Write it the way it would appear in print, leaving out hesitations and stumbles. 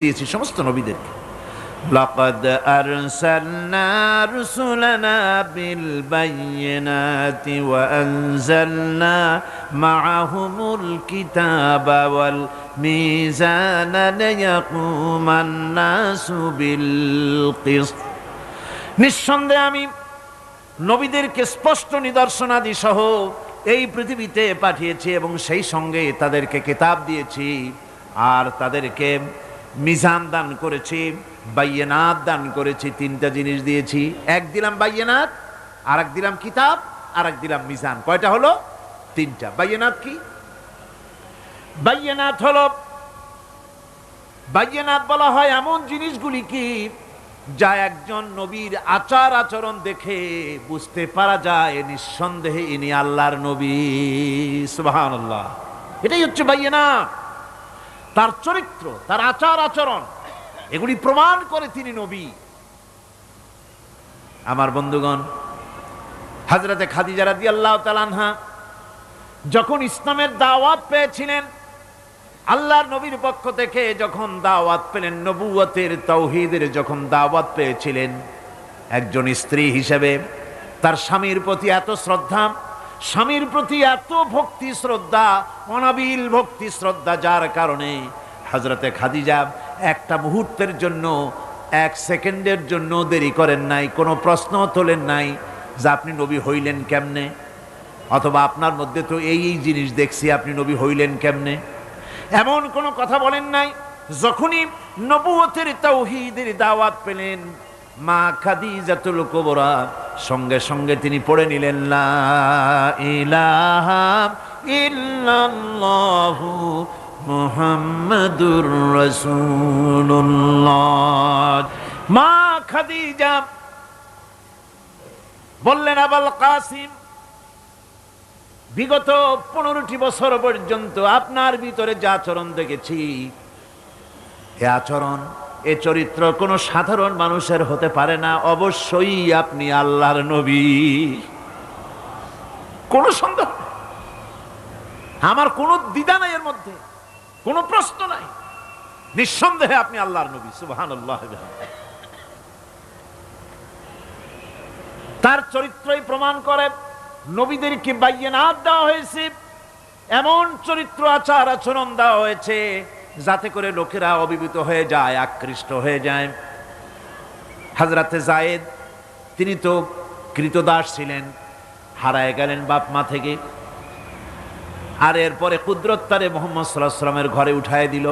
দিয়েছি সমস্ত নবীদেরকে। লাকাদ আরসালনা রুসুলানা বিল বাইয়িনাতি ওয়া আনজালনা মাআহুমুল কিতাবা ওয়াল মিজানা লিয়াকুমান নাসু বিল কিসত। নিঃসন্দেহে আমি নবীদেরকে স্পষ্ট নিদর্শনাদি সহ এই পৃথিবীতে পাঠিয়েছি এবং সেই সঙ্গে তাদেরকে কিতাব দিয়েছি আর তাদেরকে মিজান দান করেছি, বাইয়িনাত দান করেছি। তিনটা জিনিস দিয়েছি, এক দিলাম বাইয়িনাত, আর এক দিলাম কিতাব, আর এক দিলাম মিজান। কয়টা হলো? তিনটা। বাইয়িনাত কি? বাইয়িনাত হলো, বাইয়িনাত বলা হয় এমন জিনিসগুলি কি যা একজন নবীর আচার আচরণ দেখে বুঝতে পারা যায় নিঃসন্দেহে ইনি আল্লাহর নবী। সুবহানাল্লাহ। এটাই হচ্ছে বাইয়িনাত। তার চরিত্র, তার আচার আচরণ, এগুলি প্রমাণ করে তিনি নবী। আমার বন্ধুগণ, হযরতে খাদিজা রাদিয়াল্লাহু তাআলা আনহা যখন ইসলামের দাওয়াত পেয়েছিলেন, আল্লাহর নবীর পক্ষ থেকে যখন দাওয়াত পেলেন, নবুয়তের তাওহীদের যখন দাওয়াত পেয়েছিলেন, একজন স্ত্রী হিসেবে তার স্বামীর প্রতি এত শ্রদ্ধা, স্বামীর প্রতি এত ভক্তি শ্রদ্ধা, অনাবিল ভক্তি শ্রদ্ধা, যার কারণে হযরতে খাদিজা একটা মুহূর্তের জন্য, এক সেকেন্ডের জন্য দেরি করেন নাই, কোনো প্রশ্ন তোলেন নাই যে আপনি নবী হইলেন কেমনে, অথবা আপনার মধ্যে তো এই এই জিনিস দেখছি, আপনি নবী হইলেন কেমনে, এমন কোনো কথা বলেন নাই। যখনই নবুয়তের তাওহীদের দাওয়াত পেলেন, মা খাদিজাতুল কুবরা সঙ্গে সঙ্গে তিনি পড়ে নিলেন লা ইলাহা ইল্লাল্লাহু মুহাম্মাদুর রাসূলুল্লাহ। মা খাদিজা বললেন, আবুল কাসিম, বিগত 15টি বছর পর্যন্ত আপনার ভিতরে যে আচরণ দেখেছি, এ আচরণ, এ চরিত্র কোনো সাধারণ মানুষের হতে পারে না, অবশ্যই আপনি আল্লাহর নবী। কোনো সন্দেহ, আমার কোনো দ্বিধা নাই, এর মধ্যে কোনো প্রশ্ন নাই, নিঃসন্দেহে আপনি আল্লাহর নবী। সুবহানাল্লাহ। তার চরিত্রই প্রমাণ করে নবীদেরকে বাইয়িনাত দেওয়া হয়েছে, এমন চরিত্র আচার আচরণ দেওয়া হয়েছে যাতে করে লোকেরা অভিভূত হয়ে যায়, আকৃষ্ট হয়ে যায়। হযরতে যায়েদ, তিনি তো কৃতদাস ছিলেন, হারায় গেলেন বাপ মা থেকে, আর এরপরে কুদরত তারে মুহাম্মদ সাল্লাল্লাহু আলাইহি ওয়াসাল্লামের ঘরে উঠায় দিল।